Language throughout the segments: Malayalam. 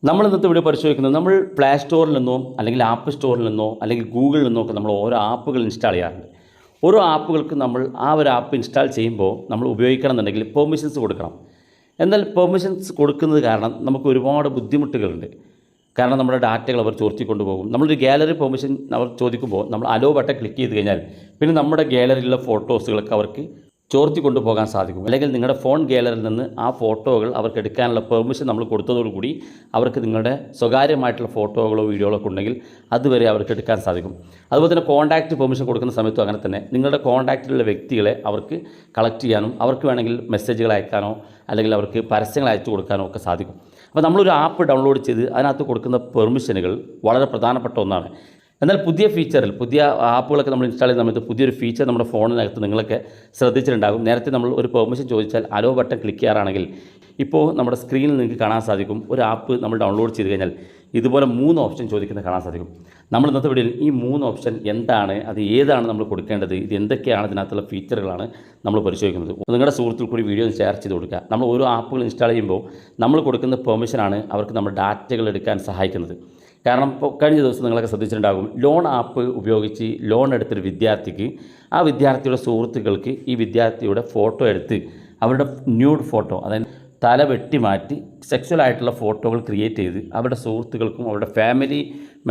നമ്മൾ ഇന്നത്തെ വീഡിയോ പരിശോധിക്കുന്നത് നമ്മൾ പ്ലേ സ്റ്റോറിൽ നിന്നോ അല്ലെങ്കിൽ ആപ്പ് സ്റ്റോറിൽ നിന്നോ അല്ലെങ്കിൽ ഗൂഗിളിൽ നിന്നോ ഒക്കെ നമ്മൾ ഓരോ ആപ്പുകൾ ഇൻസ്റ്റാൾ ചെയ്യാറുണ്ട്. ഓരോ ആപ്പുകൾക്ക് നമ്മൾ ആ ഒരു ആപ്പ് ഇൻസ്റ്റാൾ ചെയ്യുമ്പോൾ നമ്മൾ ഉപയോഗിക്കണം എന്നുണ്ടെങ്കിൽ പെർമിഷൻസ് കൊടുക്കണം. എന്നാൽ പെർമിഷൻസ് കൊടുക്കുന്നത് കാരണം നമുക്ക് ഒരുപാട് ബുദ്ധിമുട്ടുകളുണ്ട്. കാരണം നമ്മുടെ ഡാറ്റകൾ അവർ ചോർത്തിക്കൊണ്ട് പോകും. നമ്മളൊരു ഗാലറി പെർമിഷൻ അവർ ചോദിക്കുമ്പോൾ നമ്മൾ അലോ ബട്ടൺ ക്ലിക്ക് ചെയ്ത് കഴിഞ്ഞാൽ പിന്നെ നമ്മുടെ ഗാലറിയിലുള്ള ഫോട്ടോസുകളൊക്കെ അവർക്ക് ചോർത്തി കൊണ്ടുപോകാൻ സാധിക്കും. അല്ലെങ്കിൽ നിങ്ങളുടെ ഫോൺ ഗാലറിയിൽ നിന്ന് ആ ഫോട്ടോകൾ അവർക്ക് എടുക്കാനുള്ള പെർമിഷൻ നമ്മൾ കൊടുത്തതോടുകൂടി അവർക്ക് നിങ്ങളുടെ സ്വകാര്യമായിട്ടുള്ള ഫോട്ടോകളോ വീഡിയോകളോ ഒക്കെ ഉണ്ടെങ്കിൽ അതുവരെ അവർക്ക് എടുക്കാൻ സാധിക്കും. അതുപോലെ തന്നെ കോൺടാക്റ്റ് പെർമിഷൻ കൊടുക്കുന്ന സമയത്തും അങ്ങനെ തന്നെ നിങ്ങളുടെ കോൺടാക്റ്റിലുള്ള വ്യക്തികളെ അവർക്ക് കളക്ട് ചെയ്യാനും അവർക്ക് വേണമെങ്കിൽ മെസ്സേജുകൾ അയക്കാനോ അല്ലെങ്കിൽ അവർക്ക് പരസ്യങ്ങൾ അയച്ചു കൊടുക്കാനോ ഒക്കെ സാധിക്കും. അപ്പോൾ നമ്മളൊരു ആപ്പ് ഡൗൺലോഡ് ചെയ്ത് അതിനകത്ത് കൊടുക്കുന്ന പെർമിഷനുകൾ വളരെ പ്രധാനപ്പെട്ട ഒന്നാണ്. എന്നാൽ പുതിയ ആപ്പുകളൊക്കെ നമ്മൾ ഇൻസ്റ്റാൾ ചെയ്യുന്ന സമയത്ത് പുതിയൊരു ഫീച്ചർ നമ്മുടെ ഫോണിനകത്ത് നിങ്ങളൊക്കെ ശ്രദ്ധിച്ചിട്ടുണ്ടാകും. നേരത്തെ നമ്മൾ ഒരു പെർമിഷൻ ചോദിച്ചാൽ അലോ ബട്ടൺ ക്ലിക്ക് ചെയ്യാറാണെങ്കിൽ ഇപ്പോൾ നമ്മുടെ സ്ക്രീനിൽ നിങ്ങൾക്ക് കാണാൻ സാധിക്കും ഒരു ആപ്പ് നമ്മൾ ഡൗൺലോഡ് ചെയ്ത് കഴിഞ്ഞാൽ ഇതുപോലെ 3 ഓപ്ഷൻ ചോദിക്കുന്നത് കാണാൻ സാധിക്കും. നമ്മൾ ഇന്നത്തെ വീഡിയോയിൽ ഈ 3 ഓപ്ഷൻ എന്താണ്, അത് ഏതാണ് നമ്മൾ കൊടുക്കേണ്ടത്, ഇത് എന്തൊക്കെയാണ് ഇതിനകത്തുള്ള ഫീച്ചറുകളാണ് നമ്മൾ പരിശോധിക്കുന്നത്. നിങ്ങളുടെ സുഹൃത്തുക്കൾ കൂടി വീഡിയോ ഷെയർ ചെയ്ത് കൊടുക്കുക. നമ്മൾ ഓരോ ആപ്പുകൾ ഇൻസ്റ്റാൾ ചെയ്യുമ്പോൾ നമ്മൾ കൊടുക്കുന്ന പെർമിഷനാണ് അവർക്ക് നമ്മുടെ ഡാറ്റകൾ എടുക്കാൻ സഹായിക്കുന്നത്. കാരണം ഇപ്പോൾ കഴിഞ്ഞ ദിവസം നിങ്ങളൊക്കെ ശ്രദ്ധിച്ചിട്ടുണ്ടാകും, ലോൺ ആപ്പ് ഉപയോഗിച്ച് ലോൺ എടുത്തൊരു വിദ്യാർത്ഥിക്ക് ആ വിദ്യാർത്ഥിയുടെ സുഹൃത്തുക്കൾക്ക് ഈ വിദ്യാർത്ഥിയുടെ ഫോട്ടോ എടുത്ത് അവരുടെ ന്യൂഡ് ഫോട്ടോ, അതായത് തല വെട്ടി മാറ്റി സെക്സ്വലായിട്ടുള്ള ഫോട്ടോകൾ ക്രിയേറ്റ് ചെയ്ത് അവരുടെ സുഹൃത്തുക്കൾക്കും അവരുടെ ഫാമിലി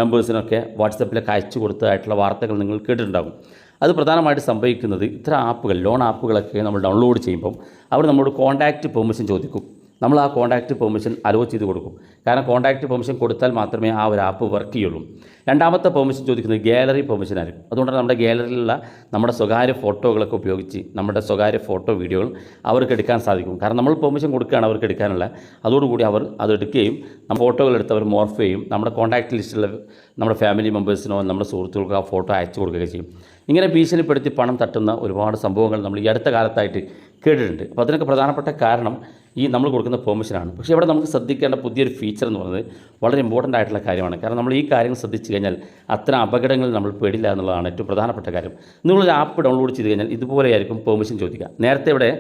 മെമ്പേഴ്സിനൊക്കെ വാട്സപ്പിലൊക്കെ അയച്ചു കൊടുത്തതായിട്ടുള്ള വാർത്തകൾ നിങ്ങൾ കേട്ടിട്ടുണ്ടാകും. അത് പ്രധാനമായിട്ട് സംഭവിക്കുന്നത് ഇത്തരം ആപ്പുകൾ, ലോൺ ആപ്പുകളൊക്കെ നമ്മൾ ഡൗൺലോഡ് ചെയ്യുമ്പം അവർ നമ്മളോട് കോൺടാക്റ്റ് പെർമിഷൻ ചോദിക്കും. നമ്മൾ ആ കോൺടാക്റ്റ് പെർമിഷൻ അലോ ചെയ്ത് കൊടുക്കും. കാരണം കോൺടാക്റ്റ് പെർമിഷൻ കൊടുത്താൽ മാത്രമേ ആ ഒരു ആപ്പ് വർക്ക് ചെയ്യുള്ളൂ. രണ്ടാമത്തെ പെർമിഷൻ ചോദിക്കുന്നത് ഗാലറി പെർമിഷൻ ആയിരിക്കും. അതുകൊണ്ടാണ് നമ്മുടെ ഗാലറിയിലുള്ള നമ്മുടെ സ്വകാര്യ ഫോട്ടോകളൊക്കെ ഉപയോഗിച്ച് നമ്മുടെ സ്വകാര്യ ഫോട്ടോ വീഡിയോകൾ അവർക്ക് എടുക്കാൻ സാധിക്കും. കാരണം നമ്മൾ പെർമിഷൻ കൊടുക്കുകയാണ് അവർക്ക് എടുക്കാനുള്ള. അതോടുകൂടി അവർ അതെടുക്കുകയും നമ്മുടെ ഫോട്ടോകൾ എടുത്ത് അവർ മോർഫ് ചെയ്യും. നമ്മുടെ കോൺടാക്റ്റ് ലിസ്റ്റിലുള്ള നമ്മുടെ ഫാമിലി മെമ്പേഴ്സിനോ നമ്മുടെ സുഹൃത്തുക്കൾക്ക് ആ ഫോട്ടോ അയച്ചു കൊടുക്കുകയും ചെയ്യും. ഇങ്ങനെ ഭീഷണിപ്പെടുത്തി പണം തട്ടുന്ന ഒരുപാട് സംഭവങ്ങൾ നമ്മൾ ഈ അടുത്ത കാലത്തായിട്ട് കേട്ടിട്ടുണ്ട്. അപ്പോൾ അതിനൊക്കെ പ്രധാനപ്പെട്ട കാരണം ഈ നമ്മൾ കൊടുക്കുന്ന പെർമിഷനാണ്. പക്ഷേ ഇവിടെ നമുക്ക് ശ്രദ്ധിക്കേണ്ട പുതിയൊരു ഫീച്ചർ എന്ന് പറയുന്നത് വളരെ ഇമ്പോർട്ടൻ്റ് ആയിട്ടുള്ള കാര്യമാണ്. കാരണം നമ്മൾ ഈ കാര്യങ്ങൾ ശ്രദ്ധിച്ചു കഴിഞ്ഞാൽ അത്തരം അപകടങ്ങളിൽ നമ്മൾ പെടില്ല എന്നുള്ളതാണ് ഏറ്റവും പ്രധാനപ്പെട്ട കാര്യം. നിങ്ങളൊരു ആപ്പ് ഡൗൺലോഡ് ചെയ്ത് കഴിഞ്ഞാൽ ഇതുപോലെയായിരിക്കും പെർമിഷൻ ചോദിക്കുക. നേരത്തെ ഇവിടെ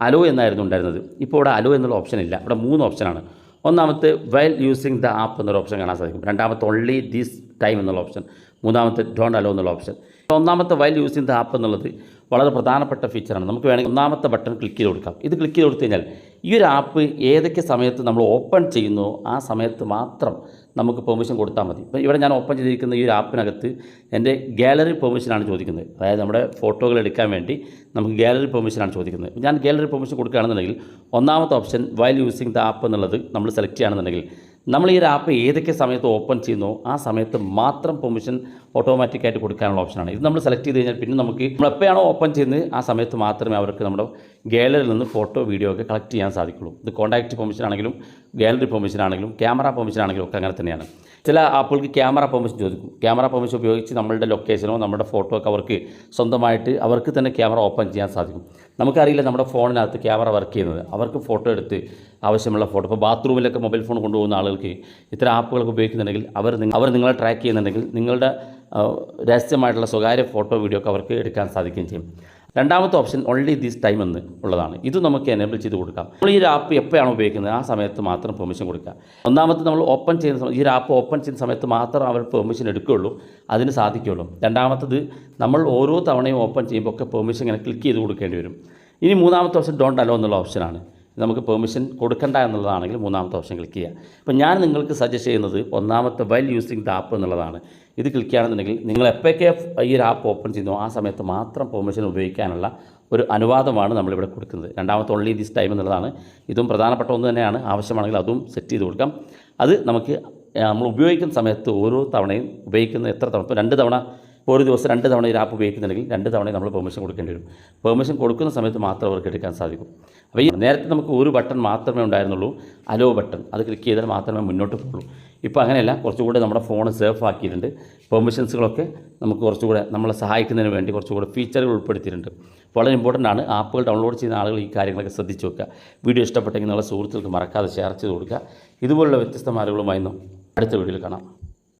അലോ എന്നായിരുന്നു ഉണ്ടായിരുന്നത്. ഇപ്പോൾ ഇവിടെ അലോ എന്നുള്ള ഓപ്ഷൻ ഇല്ല. ഇവിടെ 3 ഓപ്ഷനാണ്. ഒന്നാമത്തെ വൈൽ യൂസിങ് ദ ആപ്പ് എന്നൊരു ഓപ്ഷൻ കാണാൻ സാധിക്കും. രണ്ടാമത്തെ ഓൺലി ദിസ് ടൈം എന്നുള്ള ഓപ്ഷൻ. മൂന്നാമത്തെ ഡോണ്ട് അലോ എന്നുള്ള ഓപ്ഷൻ. ഒന്നാമത്തെ വൈൽ യൂസിങ് ദ ആപ്പ് എന്നുള്ളത് വളരെ പ്രധാനപ്പെട്ട ഫീച്ചറാണ്. നമുക്ക് വേണമെങ്കിൽ ഒന്നാമത്തെ ബട്ടൺ ക്ലിക്ക് ചെയ്ത് കൊടുക്കാം. ഇത് ക്ലിക്ക് ചെയ്ത് കൊടുത്തു കഴിഞ്ഞാൽ ഈ ഒരു ആപ്പ് ഏതൊക്കെ സമയത്ത് നമ്മൾ ഓപ്പൺ ചെയ്യുന്നോ ആ സമയത്ത് മാത്രം നമുക്ക് പെർമിഷൻ കൊടുത്താൽ മതി. ഇപ്പോൾ ഇവിടെ ഞാൻ ഓപ്പൺ ചെയ്തിരിക്കുന്ന ഈ ഒരു ആപ്പിനകത്ത് എൻ്റെ ഗാലറി പെർമിഷനാണ് ചോദിക്കുന്നത്. അതായത് നമ്മുടെ ഫോട്ടോകൾ എടുക്കാൻ വേണ്ടി നമുക്ക് ഗാലറി പെർമിഷനാണ് ചോദിക്കുന്നത്. ഞാൻ ഗാലറി പെർമിഷൻ കൊടുക്കുകയാണെന്നുണ്ടെങ്കിൽ ഒന്നാമത്തെ option while using the app എന്നുള്ളത് നമ്മൾ സെലക്ട് ചെയ്യുകയാണെന്നുണ്ടെങ്കിൽ നമ്മൾ ഈ ഒരു ആപ്പ് ഏതൊക്കെ സമയത്ത് ഓപ്പൺ ചെയ്യുന്നോ ആ സമയത്ത് മാത്രം പെർമിഷൻ ഓട്ടോമാറ്റിക്കായിട്ട് കൊടുക്കാനുള്ള ഓപ്ഷനാണ്. ഇത് നമ്മൾ സെലക്ട് ചെയ്ത് കഴിഞ്ഞാൽ പിന്നെ നമുക്ക് നമ്മൾ എപ്പോഴാണോ ഓപ്പൺ ചെയ്യുന്നത് ആ സമയത്ത് മാത്രമേ അവർക്ക് നമ്മുടെ ഗാലറിയിൽ നിന്ന് ഫോട്ടോ വീഡിയോ ഒക്കെ കളക്ട് ചെയ്യാൻ സാധിക്കുള്ളൂ. ഇത് കോൺടാക്റ്റ് പെർമിഷൻ ആണെങ്കിലും ഗാലറി പെർമിഷൻ ആണെങ്കിലും ക്യാമറ പെർമിഷൻ ആണെങ്കിലും ഒക്കെ അങ്ങനെ തന്നെയാണ്. ചില ആപ്പുകൾക്ക് ക്യാമറ പെർമിഷൻ ചോദിക്കും. ക്യാമറ പെർമിഷൻ ഉപയോഗിച്ച് നമ്മളുടെ ലൊക്കേഷനോ നമ്മുടെ ഫോട്ടോ ഒക്കെ അവർക്ക് സ്വന്തമായിട്ട് അവർക്ക് തന്നെ ക്യാമറ ഓപ്പൺ ചെയ്യാൻ സാധിക്കും. നമുക്കറിയില്ല നമ്മുടെ ഫോണിനകത്ത് ക്യാമറ വർക്ക് ചെയ്യുന്നത്. അവർക്ക് ഫോട്ടോ എടുത്ത് ആവശ്യമുള്ള ഫോട്ടോ, ഇപ്പോൾ ബാത്റൂമിലൊക്കെ മൊബൈൽ ഫോൺ കൊണ്ടുപോകുന്ന ആളുകൾക്ക് ഇത്തരം ആപ്പുകളൊക്കെ ഉപയോഗിക്കുന്നുണ്ടെങ്കിൽ അവർ നിങ്ങളെ ട്രാക്ക് ചെയ്യുന്നുണ്ടെങ്കിൽ നിങ്ങളുടെ രഹസ്യമായിട്ടുള്ള സ്വകാര്യ ഫോട്ടോ വീഡിയോ ഒക്കെ അവർക്ക് എടുക്കാൻ സാധിക്കുകയും ചെയ്യും. രണ്ടാമത്തെ ഓപ്ഷൻ ഓൺലി ദിസ് ടൈം എന്ന് ഉള്ളതാണ്. ഇത് നമുക്ക് എനേബിൾ ചെയ്ത് കൊടുക്കാം. നമ്മൾ ഈ ഒരു ആപ്പ് എപ്പോഴാണ് ഉപയോഗിക്കുന്നത് ആ സമയത്ത് മാത്രം പെർമിഷൻ കൊടുക്കുക. ഒന്നാമത്തെ നമ്മൾ ഓപ്പൺ ചെയ്യുന്ന ഈ ഒരു ആപ്പ് ഓപ്പൺ ചെയ്യുന്ന സമയത്ത് മാത്രം അവർ പെർമിഷൻ എടുക്കുകയുള്ളൂ, അതിന് സാധിക്കുകയുള്ളൂ. രണ്ടാമത്തത് നമ്മൾ ഓരോ തവണയും ഓപ്പൺ ചെയ്യുമ്പോൾ ഒക്കെ പെർമിഷൻ ഇങ്ങനെ ക്ലിക്ക് ചെയ്ത് കൊടുക്കേണ്ടി വരും. ഇനി മൂന്നാമത്തെ ഓപ്ഷൻ ഡോണ്ട് അലോ എന്നുള്ള ഓപ്ഷനാണ്. നമുക്ക് പെർമിഷൻ കൊടുക്കണ്ട എന്നുള്ളതാണെങ്കിൽ മൂന്നാമത്തെ ഓപ്ഷൻ ക്ലിക്ക് ചെയ്യുക. അപ്പോൾ ഞാൻ നിങ്ങൾക്ക് സജസ്റ്റ് ചെയ്യുന്നത് ഒന്നാമത്തെ വൈൽ യൂസിങ് ദ ആപ്പ് എന്നുള്ളതാണ്. ഇത് ക്ലിക്ക് ചെയ്യുകയാണെന്നുണ്ടെങ്കിൽ നിങ്ങൾ എപ്പോഴൊക്കെ ഈ ഒരു ആപ്പ് ഓപ്പൺ ചെയ്യുന്നു ആ സമയത്ത് മാത്രം പെർമിഷൻ ഉപയോഗിക്കാനുള്ള ഒരു അനുവാദമാണ് നമ്മളിവിടെ കൊടുക്കുന്നത്. രണ്ടാമത്തെ ഓൺലി ദിസ് ടൈം എന്നുള്ളതാണ്. ഇതും പ്രധാനപ്പെട്ട ഒന്ന് തന്നെയാണ്. ആവശ്യമാണെങ്കിൽ അതും സെറ്റ് ചെയ്ത് കൊടുക്കാം. അത് നമുക്ക് നമ്മൾ ഉപയോഗിക്കുന്ന സമയത്ത് ഓരോ തവണയും ഉപയോഗിക്കുന്ന എത്ര തവണ, ഇപ്പോൾ 2 തവണ, ഒരു ദിവസം 2 തവണ ഈ ആപ്പ് ഉപയോഗിക്കുന്നുണ്ടെങ്കിൽ 2 തവണ നമ്മൾ പെർമിഷൻ കൊടുക്കേണ്ടി വരും. പെർമിഷൻ കൊടുക്കുന്ന സമയത്ത് മാത്രം അവർക്ക് എടുക്കാൻ സാധിക്കും. അപ്പോൾ ഈ നേരത്തെ നമുക്ക് ഒരു ബട്ടൺ മാത്രമേ ഉണ്ടായിരുന്നുള്ളൂ, അലോ ബട്ടൺ. അത് ക്ലിക്ക് ചെയ്താൽ മാത്രമേ മുന്നോട്ട് പോകുള്ളൂ. ഇപ്പോൾ അങ്ങനെയല്ല, കുറച്ചുകൂടെ നമ്മുടെ ഫോൺ സേഫ് ആക്കിയിട്ടുണ്ട്. പെർമിഷൻസുകളൊക്കെ നമുക്ക് കുറച്ചുകൂടെ നമ്മളെ സഹായിക്കുന്നതിന് വേണ്ടി കുറച്ചുകൂടെ ഫീച്ചറുകൾ ഉൾപ്പെടുത്തിയിട്ടുണ്ട്. വളരെ ഇമ്പോർട്ടൻ്റ് ആണ്. ആപ്പുകൾ ഡൗൺലോഡ് ചെയ്യുന്ന ആളുകൾ ഈ കാര്യങ്ങളൊക്കെ ശ്രദ്ധിച്ച് വെക്കുക. വീഡിയോ ഇഷ്ടപ്പെട്ടെങ്കിൽ നിങ്ങളുടെ സുഹൃത്തുക്കൾക്ക് മറക്കാതെ ഷെയർ ചെയ്ത് കൊടുക്കുക. ഇതുപോലുള്ള വ്യത്യസ്തമായ അറിവുകളുമായി അടുത്ത വീഡിയോയിൽ കാണാം.